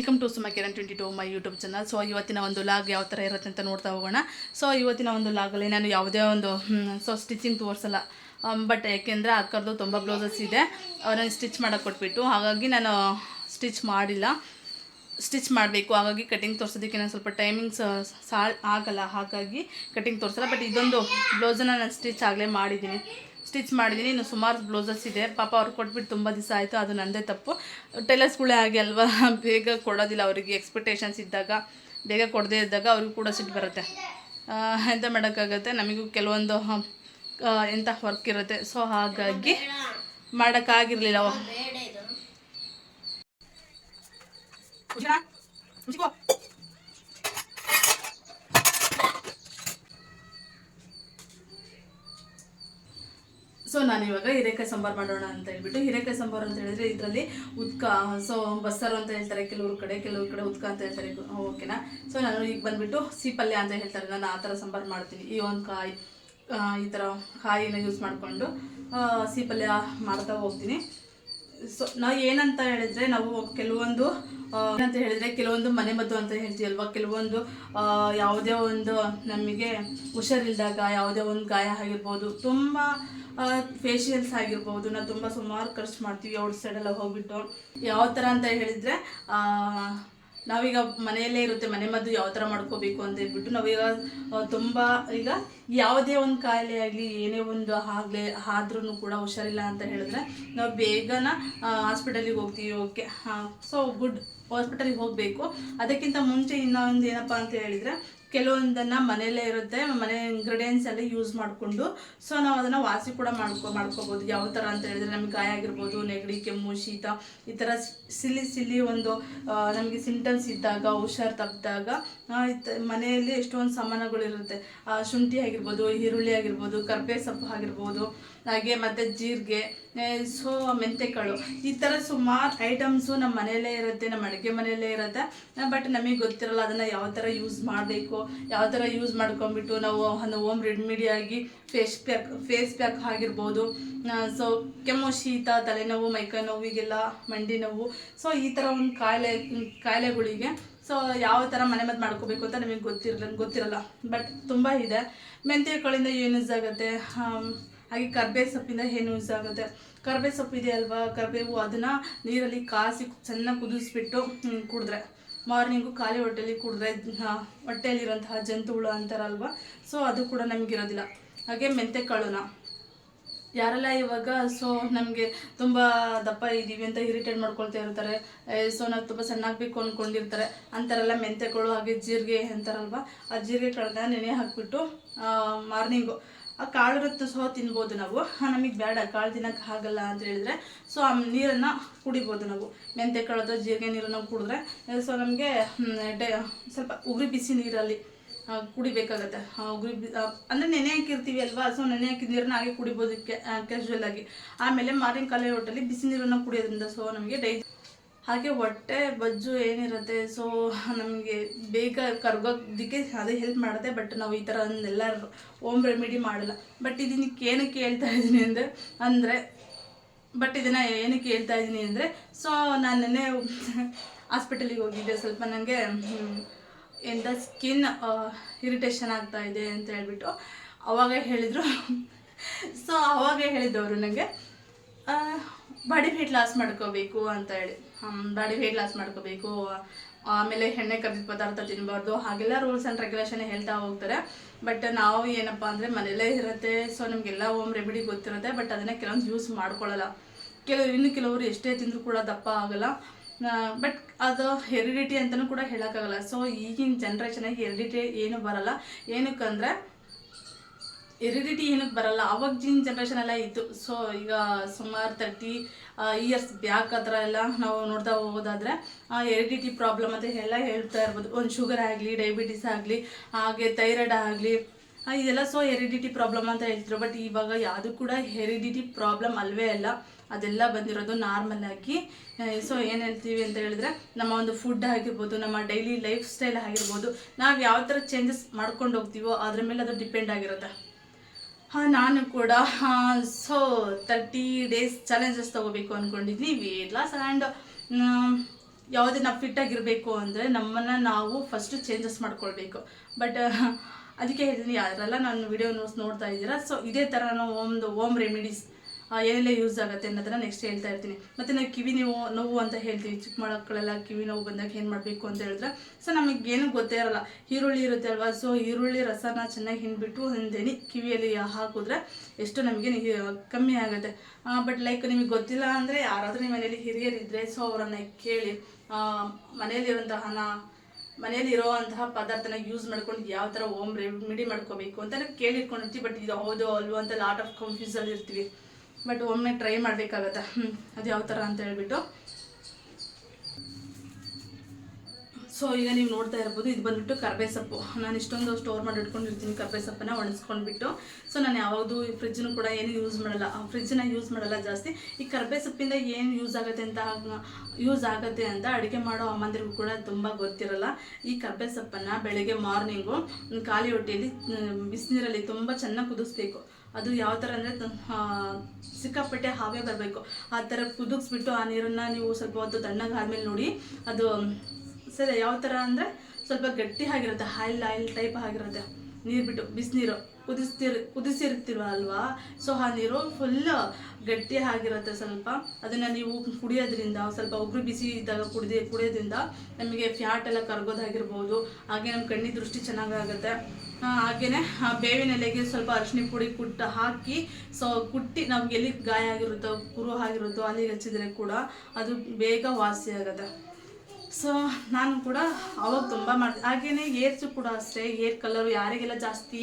Welcome to Suma Kiran 22 my YouTube channel. So ಇವತ್ತಿನ ಒಂದು log ಯಾವ ಥರ ಇರುತ್ತೆ ಅಂತ ನೋಡ್ತಾ ಹೋಗೋಣ. ಸೊ ಇವತ್ತಿನ ಒಂದು ಲಾಗಲ್ಲಿ ನಾನು ಯಾವುದೇ ಒಂದು ಸ್ಟಿಚಿಂಗ್ ತೋರಿಸಲ್ಲ. ಬಟ್ ಯಾಕೆಂದರೆ ಅಕ್ಕರ್ದು ತುಂಬ ಬ್ಲೌಸಸ್ ಇದೆ, ಅವರನ್ನು ಸ್ಟಿಚ್ ಮಾಡೋಕ್ಕೆ ಕೊಟ್ಬಿಟ್ಟು, ಹಾಗಾಗಿ ನಾನು ಸ್ಟಿಚ್ ಮಾಡಿಲ್ಲ. ಸ್ಟಿಚ್ ಮಾಡಬೇಕು, ಹಾಗಾಗಿ ಕಟಿಂಗ್ ತೋರಿಸೋದಕ್ಕೆ ನಾನು ಸ್ವಲ್ಪ ಟೈಮಿಂಗ್ಸ್ ಆಗಲ್ಲ, ಹಾಗಾಗಿ ಕಟಿಂಗ್ ತೋರಿಸಲ್ಲ. ಬಟ್ ಇದೊಂದು ಬ್ಲೌಸನ್ನು ನಾನು ಸ್ಟಿಚ್ ಆಗಲೇ ಮಾಡಿದ್ದೀನಿ. ಇನ್ನು ಸುಮಾರು ಬ್ಲೌಸಸ್ ಇದೆ. ಪಾಪ ಅವ್ರು ಕೊಟ್ಬಿಟ್ಟು ತುಂಬ ದಿವಸ ಆಯಿತು, ಅದು ನನ್ನದೇ ತಪ್ಪು. ಟೈಲರ್ಸ್ಗಳೇ ಆಗಿ ಅಲ್ವಾ, ಬೇಗ ಕೊಡೋದಿಲ್ಲ. ಅವರಿಗೆ ಎಕ್ಸ್ಪೆಕ್ಟೇಷನ್ಸ್ ಇದ್ದಾಗ ಬೇಗ ಕೊಡದೇ ಇದ್ದಾಗ ಅವ್ರಿಗೂ ಕೂಡ ಸಿಟ್ಟು ಬರುತ್ತೆ. ಎಂತ ಮಾಡೋಕ್ಕಾಗುತ್ತೆ, ನಮಗೂ ಕೆಲವೊಂದು ಎಂಥ ವರ್ಕ್ ಇರುತ್ತೆ. ಸೊ ಹಾಗಾಗಿ ಮಾಡೋಕ್ಕಾಗಿರಲಿಲ್ಲ. ಸೊ ನಾನಿವಾಗ ಹೀರೆಕಾಯಿ ಸಾಂಬಾರು ಮಾಡೋಣ ಅಂತ ಹೇಳ್ಬಿಟ್ಟು, ಹೀರೆಕಾಯಿ ಸಾಂಬಾರು ಅಂತ ಹೇಳಿದ್ರೆ ಇದರಲ್ಲಿ ಉದ್ಕ, ಸೊ ಬಸ್ಸಾರು ಅಂತ ಹೇಳ್ತಾರೆ ಕೆಲವ್ರ ಕಡೆ ಉದ್ಕ ಅಂತ ಹೇಳ್ತಾರೆ, ಓಕೆನಾ. ಸೊ ನಾನು ಈಗ ಬಂದುಬಿಟ್ಟು ಸಿಪಲ್ಯ ಅಂತ ಹೇಳ್ತಾರೆ, ನಾನು ಆ ಥರ ಸಾಂಬಾರು ಮಾಡ್ತೀನಿ. ಈ ಒಂದು ಕಾಯಿ, ಈ ಥರ ಕಾಯಿನ ಯೂಸ್ ಮಾಡಿಕೊಂಡು ಸಿಪಲ್ಯ ಮಾಡ್ತಾ ಹೋಗ್ತೀನಿ. ಸೊ ನಾವು ಏನಂತ ಹೇಳಿದರೆ, ನಾವು ಕೆಲವೊಂದು ಏನಂತ ಹೇಳಿದರೆ, ಕೆಲವೊಂದು ಮನೆಮದ್ದು ಅಂತ ಹೇಳ್ತೀವಲ್ವ, ಕೆಲವೊಂದು ಯಾವುದೇ ಒಂದು ನಮಗೆ ಹುಷಾರಿಲ್ದಾಗ ಯಾವುದೇ ಒಂದು ಗಾಯ ಆಗಿರ್ಬೋದು, ತುಂಬ ಫೇಶಿಯಲ್ಸ್ ಆಗಿರ್ಬೋದು, ನಾವು ತುಂಬ ಸುಮಾರು ಖರ್ಚು ಮಾಡ್ತೀವಿ ಔಟ್ ಸೈಡೆಲ್ಲ ಹೋಗ್ಬಿಟ್ಟು. ಯಾವ ಥರ ಅಂತ ಹೇಳಿದರೆ, ನಾವೀಗ ಮನೆಯಲ್ಲೇ ಇರುತ್ತೆ ಮನೆಮದ್ದು ಯಾವ ಥರ ಮಾಡ್ಕೋಬೇಕು ಅಂತ ಹೇಳ್ಬಿಟ್ಟು, ನಾವೀಗ ತುಂಬ ಈಗ ಯಾವುದೇ ಒಂದು ಕಾಯಿಲೆ ಆಗಲಿ ಏನೇ ಒಂದು ಆದ್ರೂ ಕೂಡ ಹುಷಾರಿಲ್ಲ ಅಂತ ಹೇಳಿದ್ರೆ ನಾವು ಬೇಗನ ಹಾಸ್ಪಿಟಲಿಗೆ ಹೋಗ್ತೀವಿ. ಓಕೆ, ಸೊ ಗುಡ್, ಹಾಸ್ಪಿಟಲಿಗೆ ಹೋಗಬೇಕು. ಅದಕ್ಕಿಂತ ಮುಂಚೆ ಇನ್ನೊಂದು ಏನಪ್ಪ ಅಂತ ಹೇಳಿದರೆ, ಕೆಲವೊಂದನ್ನು ಮನೆಯಲ್ಲೇ ಇರುತ್ತೆ, ಮನೆ ಇಂಗ್ರೀಡಿಯೆಂಟ್ಸ್ ಎಲ್ಲ ಯೂಸ್ ಮಾಡಿಕೊಂಡು ಸೊ ನಾವು ಅದನ್ನು ವಾಸಿ ಕೂಡ ಮಾಡ್ಕೋಬೋದು. ಯಾವ ಥರ ಅಂತ ಹೇಳಿದ್ರೆ, ನಮಗೆ ಗಾಯ ಆಗಿರ್ಬೋದು, ನೆಗಡಿ, ಕೆಮ್ಮು, ಶೀತ, ಈ ಥರ ಸಿಲ್ಲಿ ಒಂದು ನಮಗೆ ಸಿಂಟಮ್ಸ್ ಇದ್ದಾಗ, ಹುಷಾರು ತಪ್ಪಿದಾಗ ಮನೆಯಲ್ಲಿ ಎಷ್ಟೊಂದು ಸಾಮಾನುಗಳಿರುತ್ತೆ. ಶುಂಠಿ ಆಗಿರ್ಬೋದು, ಈರುಳ್ಳಿ ಆಗಿರ್ಬೋದು, ಕರ್ಬೇವು ಸೊಪ್ಪು ಆಗಿರ್ಬೋದು, ಹಾಗೆ ಮತ್ತು ಜೀರಿಗೆ, ಸೊ ಮೆಂತೆಕಾಳು, ಈ ಥರ ಸುಮಾರು ಐಟಮ್ಸು ನಮ್ಮ ಮನೆಯಲ್ಲೇ ಇರುತ್ತೆ, ನಮ್ಮ ಅಡುಗೆ ಮನೆಯಲ್ಲೇ ಇರುತ್ತೆ. ಬಟ್ ನಮಗೆ ಗೊತ್ತಿರಲ್ಲ ಅದನ್ನು ಯಾವ ಥರ ಯೂಸ್ ಮಾಡಬೇಕು, ಯಾವ ಥರ ಯೂಸ್ ಮಾಡ್ಕೊಂಡ್ಬಿಟ್ಟು ನಾವು ಒಂದು ಹೋಮ್ ರೆಮಿಡಿಯಾಗಿ ಫೇಸ್ ಪ್ಯಾಕ್ ಆಗಿರ್ಬೋದು, ಸೊ ಕೆಮ್ಮು, ಶೀತ, ತಲೆನೋವು, ಮೈಕೈ ನೋವಿಗೆಲ್ಲ, ಮಂಡಿ ನೋವು, ಸೊ ಈ ಥರ ಒಂದು ಕಾಯಿಲೆಗಳಿಗೆ ಸೊ ಯಾವ ಥರ ಮನೆಮದ್ದು ಮಾಡ್ಕೋಬೇಕು ಅಂತ ನಮಗೆ ಗೊತ್ತಿರಲ್ಲ. ಬಟ್ ತುಂಬ ಇದೆ. ಮೆಂತೆಕಾಳಿಂದ ಏನು ಯೂಸ್ ಆಗುತ್ತೆ, ಹಾಗೆ ಕರ್ಬೇವು ಸೊಪ್ಪಿಂದ ಏನು ಯೂಸ್ ಆಗುತ್ತೆ. ಕರ್ಬೇವು ಸೊಪ್ಪು ಇದೆ ಅಲ್ವಾ, ಕರ್ಬೇವು, ಅದನ್ನು ನೀರಲ್ಲಿ ಕಾಸಿ ಚೆನ್ನಾಗಿ ಕುದಿಸ್ಬಿಟ್ಟು ಕುಡಿದ್ರೆ, ಮಾರ್ನಿಂಗು ಖಾಲಿ ಹೊಟ್ಟೆಯಲ್ಲಿ ಕುಡಿದ್ರೆ ಹೊಟ್ಟೆಯಲ್ಲಿರೋಂತಹ ಜಂತುಹುಳು ಅಂತಾರಲ್ವ, ಸೊ ಅದು ಕೂಡ ನಮಗಿರೋದಿಲ್ಲ. ಹಾಗೆ ಮೆಂತೆಕಾಳುನ ಯಾರೆಲ್ಲ ಇವಾಗ ಸೊ ನಮಗೆ ತುಂಬ ದಪ್ಪ ಇದ್ದೀವಿ ಅಂತ ಇರಿಟೇಟ್ ಮಾಡ್ಕೊಳ್ತಾ ಇರ್ತಾರೆ, ಸೊ ನಾವು ತುಂಬ ಸಣ್ಣಾಗಬೇಕು ಅಂದ್ಕೊಂಡಿರ್ತಾರೆ, ಅಂತಾರೆಲ್ಲ ಮೆಂತೆಕಾಳು ಹಾಗೆ ಜೀರಿಗೆ ಅಂತಾರಲ್ವ, ಆ ಜೀರಿಗೆ ಕಾಳನ್ನ ನೆನೆ ಹಾಕಿಬಿಟ್ಟು ಮಾರ್ನಿಂಗು ಆ ಕಾಳಿರುತ್ತೆ ಸಹ ತಿನ್ಬೋದು ನಾವು. ನಮಗೆ ಬೇಡ ಕಾಳು ತಿನ್ನೋಕ್ಕೆ ಆಗಲ್ಲ ಅಂತ ಹೇಳಿದ್ರೆ ಸೊ ಆ ನೀರನ್ನು ಕುಡಿಬೋದು ನಾವು. ಮೆಂತೆಕಾಳು ಅಥವಾ ಜೀರಿಗೆ ನೀರನ್ನು ಕುಡಿದ್ರೆ ಸೊ ನಮಗೆ ಸ್ವಲ್ಪ ಉಗುರಿ ಬಿಸಿ ನೀರಲ್ಲಿ ಕುಡಿಬೇಕಾಗತ್ತೆ. ಉಗುರಿ ಅಂದರೆ ನೆನೆ ಹಾಕಿರ್ತೀವಿ ಅಲ್ವಾ, ಸೊ ನೆನೆ ಹಾಕಿದ ನೀರನ್ನ ಹಾಗೆ ಕುಡಿಬೋದು ಕ್ಯಾಶುವಲ್ ಆಗಿ. ಆಮೇಲೆ ಮಾರ್ನಿಂಗ್ ಖಾಲಿ ಹೊಟ್ಟೆಲಿ ಬಿಸಿ ನೀರನ್ನು ಕುಡಿಯೋದ್ರಿಂದ ಸೊ ನಮಗೆ ಹಾಗೆ ಹೊಟ್ಟೆ ಬಜ್ಜು ಏನಿರುತ್ತೆ ಸೊ ನಮಗೆ ಬೇಗ ಕರ್ಗೋದಕ್ಕೆ ಅದೇ ಹೆಲ್ಪ್ ಮಾಡುತ್ತೆ. ಬಟ್ ನಾವು ಈ ಥರ ಎಲ್ಲ ಹೋಮ್ ರೆಮಿಡಿ ಮಾಡಲ್ಲ. ಬಟ್ ಇದನ್ನಕ್ಕೆ ಏನಕ್ಕೆ ಹೇಳ್ತಾ ಇದ್ದೀನಿ ಅಂದರೆ ಸೊ ನಾನು ನೆನ್ನೆ ಹಾಸ್ಪಿಟಲಿಗೆ ಹೋಗಿದ್ದೆ. ಸ್ವಲ್ಪ ನನಗೆ ಎಂಥ ಸ್ಕಿನ್ ಇರಿಟೇಷನ್ ಆಗ್ತಾಯಿದೆ ಅಂತ ಹೇಳ್ಬಿಟ್ಟು ಅವಾಗ ಹೇಳಿದ್ದವರು ನನಗೆ ಬಾಡಿ ವೇಟ್ ಲಾಸ್ ಮಾಡ್ಕೋಬೇಕು ಅಂತ ಹೇಳಿ, ಬಾಡಿ ವೇಟ್ ಲಾಸ್ ಮಾಡ್ಕೋಬೇಕು, ಆಮೇಲೆ ಎಣ್ಣೆ ಕರಿದ ಪದಾರ್ಥ ತಿನ್ನಬಾರ್ದು, ಹಾಗೆಲ್ಲ ರೂಲ್ಸ್ ಆ್ಯಂಡ್ ರೆಗ್ಯುಲೇಷನ್ ಹೇಳ್ತಾ ಹೋಗ್ತಾರೆ. ಬಟ್ ನಾವು ಏನಪ್ಪ ಅಂದರೆ ಮನೆಯಲ್ಲೇ ಇರುತ್ತೆ, ಸೊ ನಮಗೆಲ್ಲ ಹೋಮ್ ರೆಮಿಡಿ ಗೊತ್ತಿರುತ್ತೆ. ಬಟ್ ಅದನ್ನೇ ಕೆಲವೊಂದು ಯೂಸ್ ಮಾಡ್ಕೊಳ್ಳಲ್ಲ. ಕೆಲವರು ಎಷ್ಟೇ ತಿಂದರೂ ಕೂಡ ದಪ್ಪ ಆಗಲ್ಲ. ಬಟ್ ಅದು ಹೆರಿಡಿಟಿ ಅಂತಲೂ ಕೂಡ ಹೇಳೋಕ್ಕಾಗಲ್ಲ. ಸೊ ಈಗಿನ ಜನ್ರೇಷನಾಗಿ ಹೆರಿಡಿಟಿ ಏನು ಬರಲ್ಲ. ಏನಕ್ಕಂದರೆ ಏನಕ್ಕೆ ಬರಲ್ಲ, ಅವಾಗಿನ ಜನ್ರೇಷನ್ ಎಲ್ಲ ಇತ್ತು. ಸೊ ಈಗ ಸುಮಾರು 30 ಇಯರ್ಸ್ ಬ್ಯಾಕ್ ಆ ಥರ ಎಲ್ಲ ನಾವು ನೋಡ್ತಾ ಹೋಗೋದಾದರೆ ಹೆರಿಡಿಟಿ ಪ್ರಾಬ್ಲಮ್ ಅಂತ ಎಲ್ಲ ಹೇಳ್ತಾ ಇರ್ಬೋದು. ಒಂದು ಶುಗರ್ ಆಗಲಿ, ಡಯಾಬಿಟಿಸ್ ಆಗಲಿ, ಹಾಗೆ ಥೈರಾಯ್ಡ್ ಆಗಲಿ, ಇದೆಲ್ಲ ಸೊ ಹೆರಿಡಿಟಿ ಪ್ರಾಬ್ಲಮ್ ಅಂತ ಹೇಳ್ತಿದ್ರು. ಬಟ್ ಇವಾಗ ಯಾವುದು ಕೂಡ ಹೆರಿಡಿಟಿ ಪ್ರಾಬ್ಲಮ್ ಅಲ್ವೇ ಅಲ್ಲ, ಅದೆಲ್ಲ ಬಂದಿರೋದು ನಾರ್ಮಲ್ ಆಗಿ. ಸೊ ಏನು ಹೇಳ್ತೀವಿ ಅಂತ ಹೇಳಿದ್ರೆ, ನಮ್ಮ ಒಂದು ಫುಡ್ ಆಗಿರ್ಬೋದು, ನಮ್ಮ ಡೈಲಿ ಲೈಫ್ ಸ್ಟೈಲ್ ಆಗಿರ್ಬೋದು, ನಾವು ಯಾವ ಥರ ಚೇಂಜಸ್ ಮಾಡ್ಕೊಂಡು ಹೋಗ್ತೀವೋ ಅದ್ರ ಮೇಲೆ ಅದು ಡಿಪೆಂಡ್ ಆಗಿರುತ್ತೆ. ನಾನು ಕೂಡ ಸೊ 30 days ಚಾಲೆಂಜಸ್ ತೊಗೋಬೇಕು ಅಂದ್ಕೊಂಡಿದ್ವಿ, ವೇಟ್ ಲಾಸ್ ಆ್ಯಂಡ್ ಯಾವುದೇ ನಾವು ಫಿಟ್ಟಾಗಿರಬೇಕು ಅಂದರೆ ನಮ್ಮನ್ನು ನಾವು ಫಸ್ಟು ಚೇಂಜಸ್ ಮಾಡ್ಕೊಳ್ಬೇಕು. ಬಟ್ ಅದಕ್ಕೆ ಹೇಳ್ತೀನಿ, ಯಾರೆಲ್ಲ ನಾನು ವಿಡಿಯೋ ನೋಡ್ತಾ ಇದ್ದೀರಾ, ಸೊ ಇದೇ ಥರ ನಾವು ಹೋಮ್ ರೆಮಿಡೀಸ್ ಏನೆಲ್ಲ ಯೂಸ್ ಆಗುತ್ತೆ ಅನ್ನೋದನ್ನು ನೆಕ್ಸ್ಟ್ ಹೇಳ್ತಾ ಇರ್ತೀನಿ. ಮತ್ತು ನಾವು ಕಿವಿ ನೋವು ಅಂತ ಹೇಳ್ತೀವಿ, ಚಿಕ್ಕ ಮಕ್ಕಳೆಲ್ಲ ಕಿವಿ ನೋವು ಬಂದಾಗ ಏನು ಮಾಡಬೇಕು ಅಂತ ಹೇಳಿದ್ರೆ, ಸೊ ನಮಗೇನು ಗೊತ್ತೇ ಇರಲ್ಲ. ಈರುಳ್ಳಿ ಇರುತ್ತೆ ಅಲ್ವಾ, ಸೊ ಈರುಳ್ಳಿ ರಸನ ಚೆನ್ನಾಗಿ ಹಿಂಡ್ಬಿಟ್ಟು ಒಂದೇನಿ ಕಿವಿಯಲ್ಲಿ ಹಾಕಿದ್ರೆ ಎಷ್ಟು ನಮಗೆ ಕಮ್ಮಿ ಆಗುತ್ತೆ. ಬಟ್ ಲೈಕ್ ನಿಮಗೆ ಗೊತ್ತಿಲ್ಲ ಅಂದರೆ ಯಾರಾದರೂ ನಿಮ್ಮ ಮನೇಲಿ ಹಿರಿಯರಿದ್ದರೆ ಸೊ ಅವರನ್ನು ಕೇಳಿ, ಮನೆಯಲ್ಲಿರುವಂತಹ ಪದಾರ್ಥನ ಯೂಸ್ ಮಾಡ್ಕೊಂಡು ಯಾವ ಥರ ಹೋಮ್ ರೆಮಿಡಿ ಮಾಡ್ಕೋಬೇಕು ಅಂತ ಕೇಳಿಟ್ಕೊಂಡಿರ್ತೀವಿ. ಬಟ್ ಇದು ಹೌದು ಅಲ್ವೋ ಅಂತ ಲಾಟ್ ಆಫ್ ಕನ್ಫ್ಯೂಸಲ್ಲಿ ಇರ್ತೀವಿ. ಬಟ್ ಒಮ್ಮೆ ಟ್ರೈ ಮಾಡಬೇಕಾಗತ್ತೆ ಅದು ಯಾವ ಥರ ಅಂತ ಹೇಳ್ಬಿಟ್ಟು. ಸೊ ಈಗ ನೀವು ನೋಡ್ತಾ ಇರ್ಬೋದು, ಇದು ಬಂದುಬಿಟ್ಟು ಕರ್ಬೇ ಸೊಪ್ಪು. ನಾನು ಇಷ್ಟೊಂದು ಸ್ಟೋರ್ ಮಾಡಿ ಇಟ್ಕೊಂಡಿರ್ತೀನಿ ಕರ್ಬೇ ಸೊಪ್ಪನ್ನು ಒಣಸ್ಕೊಂಡ್ಬಿಟ್ಟು. ಸೊ ನಾನು ಯಾವಾಗಲೂ ಫ್ರಿಜ್ಜನ್ನು ಕೂಡ ಏನು ಯೂಸ್ ಮಾಡಲ್ಲ, ಫ್ರಿಜ್ಜನ್ನ ಯೂಸ್ ಮಾಡಲ್ಲ ಜಾಸ್ತಿ. ಈ ಕರ್ಬೇ ಸೊಪ್ಪಿಂದ ಏನು ಯೂಸ್ ಆಗುತ್ತೆ ಅಂತ ಅಡುಗೆ ಮಾಡೋ ಅಮ್ಮಂದಿರಿಗೂ ಕೂಡ ತುಂಬ ಗೊತ್ತಿರಲ್ಲ. ಈ ಕರ್ಬೇ ಸೊಪ್ಪನ್ನು ಬೆಳಗ್ಗೆ ಮಾರ್ನಿಂಗು ಖಾಲಿ ಹೊಟ್ಟೆಯಲ್ಲಿ ಬಿಸಿನೀರಲ್ಲಿ ತುಂಬ ಚೆನ್ನಾಗಿ ಕುದಿಸ್ಬೇಕು. ಅದು ಯಾವ ಥರ ಅಂದರೆ ಸಿಕ್ಕಾಪಟ್ಟೆ ಹಾವೇ ಬರಬೇಕು, ಆ ಥರ ಕುದಿಸ್ಬಿಟ್ಟು ಆ ನೀರನ್ನು ನೀವು ಸ್ವಲ್ಪ ಹೊತ್ತು ತಣ್ಣಗೆ ಆದಮೇಲೆ ನೋಡಿ ಅದು ಸರಿ ಯಾವ ಥರ ಅಂದರೆ ಸ್ವಲ್ಪ ಗಟ್ಟಿ ಆಗಿರುತ್ತೆ, ಆಯಿಲ್ ಟೈಪ್ ಆಗಿರುತ್ತೆ. ನೀರು ಬಿಟ್ಟು ಬಿಸಿನೀರು ಕುದಿಸಿರ್ತೀವಲ್ವಾ, ಸೊ ಆ ನೀರು ಫುಲ್ ಗಟ್ಟಿ ಆಗಿರುತ್ತೆ. ಸ್ವಲ್ಪ ಅದನ್ನು ನೀವು ಕುಡಿಯೋದ್ರಿಂದ, ಸ್ವಲ್ಪ ಉಗುರು ಬಿಸಿ ಇದ್ದಾಗ ಕುಡಿಯೋದ್ರಿಂದ ನಮಗೆ ಫ್ಯಾಟ್ ಎಲ್ಲ ಕರಗೋದಾಗಿರ್ಬೋದು. ಹಾಗೆ ನಮ್ಮ ಕಣ್ಣಿನ ದೃಷ್ಟಿ ಚೆನ್ನಾಗಾಗುತ್ತೆ. ಹಾಗೆಯೇ ಬೇವಿನ ಎಲೆಗೆ ಸ್ವಲ್ಪ ಅರಿಶಿನ ಪುಡಿ ಹಾಕಿ ಸೊ ಕುಟ್ಟಿ ನಮ್ಗೆ ಎಲ್ಲಿ ಗಾಯ ಆಗಿರುತ್ತೋ, ಕುರು ಆಗಿರುತ್ತೋ ಅಲ್ಲಿಗೆ ಹಚ್ಚಿದ್ರೆ ಕೂಡ ಅದು ಬೇಗ ವಾಸಿ ಆಗುತ್ತೆ. ಸೊ ನಾನು ಕೂಡ ಅವಾಗ ತುಂಬ ಮಾಡ್ತೀನಿ. ಹಾಗೆಯೇ ಏರ್ಸು ಕೂಡ ಅಷ್ಟೇ, ಏರ್ ಕಲರು ಯಾರಿಗೆಲ್ಲ ಜಾಸ್ತಿ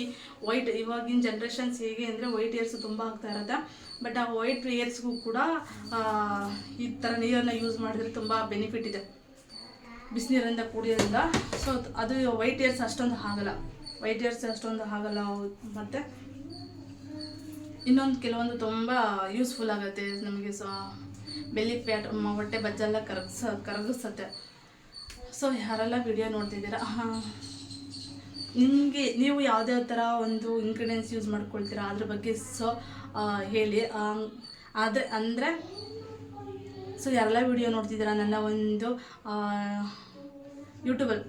ವೈಟ್, ಇವಾಗಿನ ಜನ್ರೇಷನ್ಸ್ ಹೇಗೆ ಅಂದರೆ ವೈಟ್ ಏರ್ಸು ತುಂಬ ಆಗ್ತಾ ಇರುತ್ತೆ. ಬಟ್ ಆ ವೈಟ್ ಏರ್ಸ್ಗೂ ಕೂಡ ಈ ಥರ ನೀರನ್ನು ಯೂಸ್ ಮಾಡಿದ್ರೆ ತುಂಬ ಬೆನಿಫಿಟ್ ಇದೆ ಬಿಸಿನೀರಿಂದ ಕುಡಿಯೋದ್ರಿಂದ. ಸೊ ಅದು ವೈಟ್ ಏರ್ಸ್ ಅಷ್ಟೊಂದು ಆಗಲ್ಲ, ಮತ್ತು ಇನ್ನೊಂದು ಕೆಲವೊಂದು ತುಂಬ ಯೂಸ್ಫುಲ್ ಆಗುತ್ತೆ ನಮಗೆ. ಸೊ ಬೆಲ್ಲಿ ಫ್ಯಾಟ್, ಹೊಟ್ಟೆ ಬಜ್ಜೆಲ್ಲ ಕರಗಿಸುತ್ತೆ. ಸೊ ಯಾರೆಲ್ಲ ವಿಡಿಯೋ ನೋಡ್ತಿದ್ದೀರಾ, ನೀವು ಯಾವುದೇ ಥರ ಒಂದು ಇಂಗ್ರೀಡಿಯೆಂಟ್ಸ್ ಯೂಸ್ ಮಾಡ್ಕೊಳ್ತೀರಾ ಅದ್ರ ಬಗ್ಗೆ ಸೊ ಹೇಳಿ. ಅಂದರೆ ಸೊ ಯಾರೆಲ್ಲ ವಿಡಿಯೋ ನೋಡ್ತಿದ್ದೀರಾ ನನ್ನ ಒಂದು ಯೂಟ್ಯೂಬಲ್ಲಿ,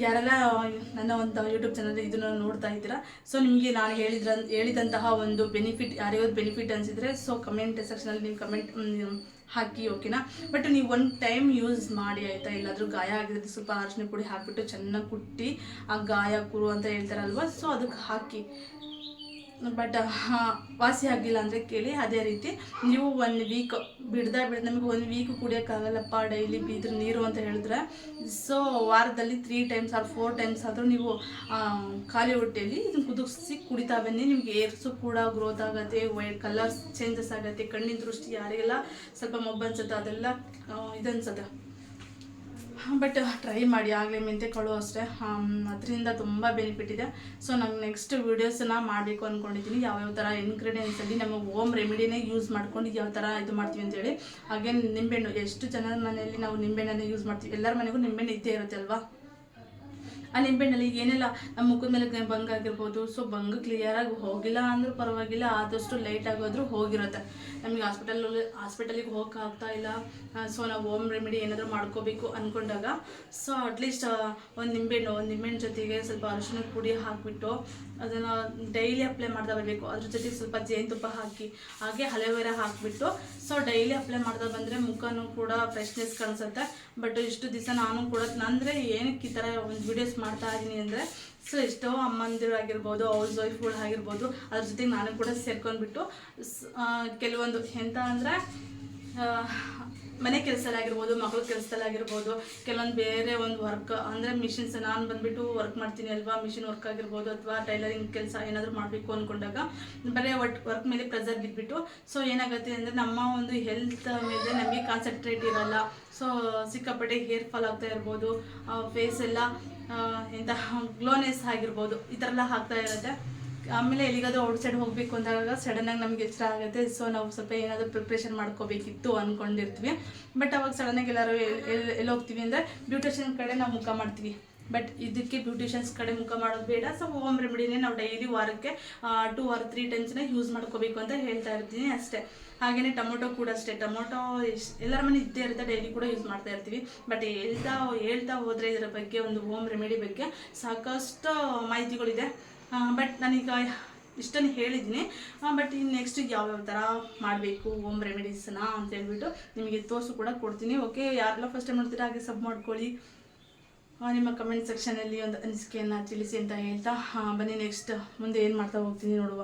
ಯಾರೆಲ್ಲ ನನ್ನ ಒಂದು ಯೂಟ್ಯೂಬ್ ಚಾನಲ್ ಇದನ್ನು ನೋಡ್ತಾ ಇದ್ದೀರಾ, ಸೊ ನಿಮಗೆ ನಾನು ಹೇಳಿದಂತಹ ಒಂದು ಬೆನಿಫಿಟ್ ಯಾರಿಗೂ ಬೆನಿಫಿಟ್ ಅನಿಸಿದರೆ ಸೊ ಕಮೆಂಟ್ ಸೆಕ್ಷನಲ್ಲಿ ನೀವು ಕಮೆಂಟ್ ಹಾಕಿ, ಓಕೆನಾ. ಬಟ್ ನೀವು ಒಂದು ಟೈಮ್ ಯೂಸ್ ಮಾಡಿ ಆಯಿತಾ. ಎಲ್ಲಾದರೂ ಗಾಯ ಆಗಿದ್ರೆ ಸ್ವಲ್ಪ ಅರಿಶಿನ ಪುಡಿ ಹಾಕಿಬಿಟ್ಟು ಚೆನ್ನಾಗಿ ಕುಟ್ಟಿ ಆ ಗಾಯ ಕುರು ಅಂತ ಹೇಳ್ತಾರಲ್ವ, ಸೊ ಅದಕ್ಕೆ ಹಾಕಿ. ಬಟ್ ವಾಸಿ ಆಗಿಲ್ಲ ಅಂದರೆ ಕೇಳಿ. ಅದೇ ರೀತಿ ನೀವು 1 ವೀಕ್ ನಮಗೆ 1 ವೀಕ್ ಕುಡಿಯೋಕ್ಕಾಗಲ್ಲಪ್ಪ ಡೈಲಿ ಇದ್ರ ನೀರು ಅಂತ ಹೇಳಿದ್ರೆ, ಸೊ ವಾರದಲ್ಲಿ 3 ಟೈಮ್ಸ್ ಆರ್ 4 ಟೈಮ್ಸ್ ಆದರೂ ನೀವು ಖಾಲಿ ಹೊಟ್ಟೆಯಲ್ಲಿ ಇದನ್ನು ಕುದಿಸಿ ಕುಡಿತಾ ಬನ್ನಿ. ನಿಮಗೆ ಏರ್ಸು ಕೂಡ ಗ್ರೋತ್ ಆಗುತ್ತೆ, ವೈಟ್ ಕಲರ್ಸ್ ಚೇಂಜಸ್ ಆಗುತ್ತೆ, ಕಣ್ಣಿನ ದೃಷ್ಟಿ ಯಾರಿಗೆಲ್ಲ ಸ್ವಲ್ಪ ಮೊಬ್ಬು ಅನ್ಸುತ್ತೆ ಅದೆಲ್ಲ ಇದನ್ಸುತ್ತೆ. ಬಟ್ ಟ್ರೈ ಮಾಡಿ. ಆಗಲೇ ಮೆಂತೆಕಾಳು ಅಷ್ಟೇ, ಅದರಿಂದ ತುಂಬ ಬೆನಿಫಿಟ್ ಇದೆ. ಸೊ ನಂಗೆ ನೆಕ್ಸ್ಟ್ ವೀಡಿಯೋಸನ್ನ ಮಾಡಬೇಕು ಅಂದ್ಕೊಂಡಿದ್ದೀನಿ, ಯಾವ್ಯಾವ ಥರ ಇಂಗ್ರೀಡಿಯೆಂಟ್ಸಲ್ಲಿ ನಮ್ಮ ಹೋಮ್ ರೆಮಿಡಿನೇ ಯೂಸ್ ಮಾಡ್ಕೊಂಡು ಯಾವ ಥರ ಇದು ಮಾಡ್ತೀವಿ ಅಂತೇಳಿ. ಹಾಗೆ ನಿಂಬೆಹಣ್ಣು, ಎಷ್ಟು ಜನರ ಮನೆಯಲ್ಲಿ ನಾವು ನಿಂಬೆಹಣ್ಣನ್ನೇ ಯೂಸ್ ಮಾಡ್ತೀವಿ, ಎಲ್ಲರ ಮನೆಗೂ ನಿಂಬೆಹಣ್ಣು ಇದ್ದೇ ಇರುತ್ತೆ ಅಲ್ವಾ. ಆ ನಿಂಬೆಹಣ್ಣಲ್ಲಿ ಏನೆಲ್ಲ ನಮ್ಮ ಮುಖದ ಮೇಲೆ ಬಂಗ್ ಆಗಿರ್ಬೋದು, ಸೊ ಬಂಗ್ ಕ್ಲಿಯರಾಗಿ ಹೋಗಿಲ್ಲ ಅಂದರೂ ಪರವಾಗಿಲ್ಲ, ಆದಷ್ಟು ಲೈಟ್ ಆಗೋದ್ರೂ ಹೋಗಿರುತ್ತೆ. ನಮಗೆ ಹಾಸ್ಪಿಟಲಿಗೆ ಹೋಗೋಕ್ಕಾಗ್ತಾ ಇಲ್ಲ, ಸೊ ನಾವು ಹೋಮ್ ರೆಮಿಡಿ ಏನಾದರೂ ಮಾಡ್ಕೋಬೇಕು ಅಂದ್ಕೊಂಡಾಗ ಸೊ ಅಟ್ಲೀಸ್ಟ್ ಒಂದು ನಿಂಬೆಹಣ್ಣು ಜೊತೆಗೆ ಸ್ವಲ್ಪ ಅರಿಶಿನ ಪುಡಿ ಹಾಕಿಬಿಟ್ಟು ಅದನ್ನು ಡೈಲಿ ಅಪ್ಲೈ ಮಾಡ್ತಾ ಬರಬೇಕು. ಅದ್ರ ಜೊತೆಗೆ ಸ್ವಲ್ಪ ಜೇನುತುಪ್ಪ ಹಾಕಿ, ಹಾಗೆ ಅಲೋವೆರಾ ಹಾಕಿಬಿಟ್ಟು ಸೊ ಡೈಲಿ ಅಪ್ಲೈ ಮಾಡ್ತಾ ಬಂದರೆ ಮುಖನೂ ಕೂಡ ಫ್ರೆಶ್ನೆಸ್ ಕಾಣಿಸುತ್ತೆ. ಬಟ್ ಇಷ್ಟು ದಿವಸ ನಾನು ಕೂಡ ಅಂದರೆ ಏನಕ್ಕೆ ಈ ಥರ ಒಂದು ವಿಡಿಯೋಸ್ ಮಾಡ್ತಾ ಇದ್ದೀನಿ ಅಂದರೆ, ಸೊ ಎಷ್ಟೋ ಅಮ್ಮಂದಿರು ಆಗಿರ್ಬೋದು, ಹೌಸ್ ವೈಫ್ಗಳು ಆಗಿರ್ಬೋದು, ಅದ್ರ ಜೊತೆಗೆ ನಾನು ಕೂಡ ಸೇರ್ಕೊಂಡ್ಬಿಟ್ಟು ಕೆಲವೊಂದು ಎಂತ ಅಂದರೆ ಮನೆ ಕೆಲಸದಲ್ಲಾಗಿರ್ಬೋದು, ಮಗಳ ಕೆಲಸದಲ್ಲಾಗಿರ್ಬೋದು, ಕೆಲವೊಂದು ಬೇರೆ ಒಂದು ವರ್ಕ್ ಅಂದರೆ ಮಿಷಿನ್ಸ್, ನಾನು ಬಂದುಬಿಟ್ಟು ವರ್ಕ್ ಮಾಡ್ತೀನಿ ಅಲ್ವಾ, ಮಿಷಿನ್ ವರ್ಕ್ ಆಗಿರ್ಬೋದು ಅಥವಾ ಟೈಲರಿಂಗ್ ಕೆಲಸ ಏನಾದರೂ ಮಾಡಬೇಕು ಅಂದ್ಕೊಂಡಾಗ ಬರೀ ವರ್ಕ್ ಮೇಲೆ ಪ್ರೆಸರ್ ಬಿದ್ದುಬಿಟ್ಟು ಸೊ ಏನಾಗುತ್ತೆ ಅಂದರೆ ನಮ್ಮ ಒಂದು ಹೆಲ್ತ್ ಮೇಲೆ ನಮಗೆ ಕಾನ್ಸಂಟ್ರೇಟ್ ಇರೋಲ್ಲ. ಸೊ ಸಿಕ್ಕಾಪಟ್ಟೆ ಹೇರ್ ಫಾಲ್ ಆಗ್ತಾ ಇರ್ಬೋದು, ಫೇಸ್ ಎಲ್ಲ ಎಂಥ ಗ್ಲೋನೆಸ್ ಆಗಿರ್ಬೋದು, ಈ ಥರ ಎಲ್ಲ ಆಗ್ತಾ ಇರುತ್ತೆ. ಆಮೇಲೆ ಎಲ್ಲಿಗಾದರೂ ಔಟ್ ಸೈಡ್ ಹೋಗಬೇಕು ಅಂದಾಗ ಸಡನ್ನಾಗಿ ನಮಗೆ ಇಷ್ಟ ಆಗುತ್ತೆ. ಸೊ ನಾವು ಸ್ವಲ್ಪ ಏನಾದರೂ ಪ್ರಿಪ್ರೇಷನ್ ಮಾಡ್ಕೋಬೇಕಿತ್ತು ಅಂದ್ಕೊಂಡಿರ್ತೀವಿ. ಬಟ್ ಅವಾಗ ಸಡನ್ನಾಗಿ ಎಲ್ಲರೂ ಎಲ್ಲಿ ಹೋಗ್ತೀವಿ ಅಂದರೆ ಬ್ಯೂಟಿಷಿಯನ್ ಕಡೆ ನಾವು ಮುಖ ಮಾಡ್ತೀವಿ. ಬಟ್ ಇದಕ್ಕೆ ಬ್ಯೂಟಿಷಿಯನ್ಸ್ ಕಡೆ ಮುಖ ಮಾಡೋದು ಬೇಡ. ಸೊ ಹೋಮ್ ರೆಮಿಡಿನೇ ನಾವು ಡೈಲಿ ವಾರಕ್ಕೆ 2 or 3 ಟೈಮ್ಸ್ನ ಯೂಸ್ ಮಾಡ್ಕೋಬೇಕು ಅಂತ ಹೇಳ್ತಾ ಇರ್ತೀನಿ ಅಷ್ಟೇ. ಹಾಗೆಯೇ ಟೊಮೊಟೊ ಕೂಡ ಅಷ್ಟೇ, ಟೊಮೊಟೊ ಎಲ್ಲರ ಮನೆ ಇದ್ದೇ ಇರುತ್ತೆ, ಡೈಲಿ ಕೂಡ ಯೂಸ್ ಮಾಡ್ತಾ ಇರ್ತೀವಿ. ಬಟ್ ಹೇಳ್ತಾ ಹೋದರೆ ಇದರ ಬಗ್ಗೆ ಒಂದು ಹೋಮ್ ರೆಮಿಡಿ ಬಗ್ಗೆ ಸಾಕಷ್ಟು ಮಾಹಿತಿಗಳಿದೆ. ಬಟ್ ನಾನೀಗ ಇಷ್ಟನ್ನು ಹೇಳಿದ್ದೀನಿ. ಬಟ್ ಇನ್ನು ನೆಕ್ಸ್ಟ್ ಯಾವ್ಯಾವ ಥರ ಮಾಡಬೇಕು ಹೋಮ್ ರೆಮಿಡೀಸ್ನ ಅಂತ ಹೇಳ್ಬಿಟ್ಟು ನಿಮಗೆ ತೋರಿಸು ಕೂಡ ಕೊಡ್ತೀನಿ. ಓಕೆ, ಯಾರೆಲ್ಲ ಫಸ್ಟ್ ಟೈಮ್ ನೋಡ್ತೀರಾ ಹಾಗೆ ಸಬ್ ಮಾಡ್ಕೊಳ್ಳಿ. ನಿಮ್ಮ ಕಮೆಂಟ್ ಸೆಕ್ಷನಲ್ಲಿ ಒಂದು ಅನಿಸಿಕೆಯನ್ನು ತಿಳಿಸಿ ಅಂತ ಹೇಳ್ತಾ ಬನ್ನಿ ನೆಕ್ಸ್ಟ್ ಮುಂದೆ ಏನು ಮಾಡ್ತಾ ಹೋಗ್ತೀನಿ ನೋಡುವ.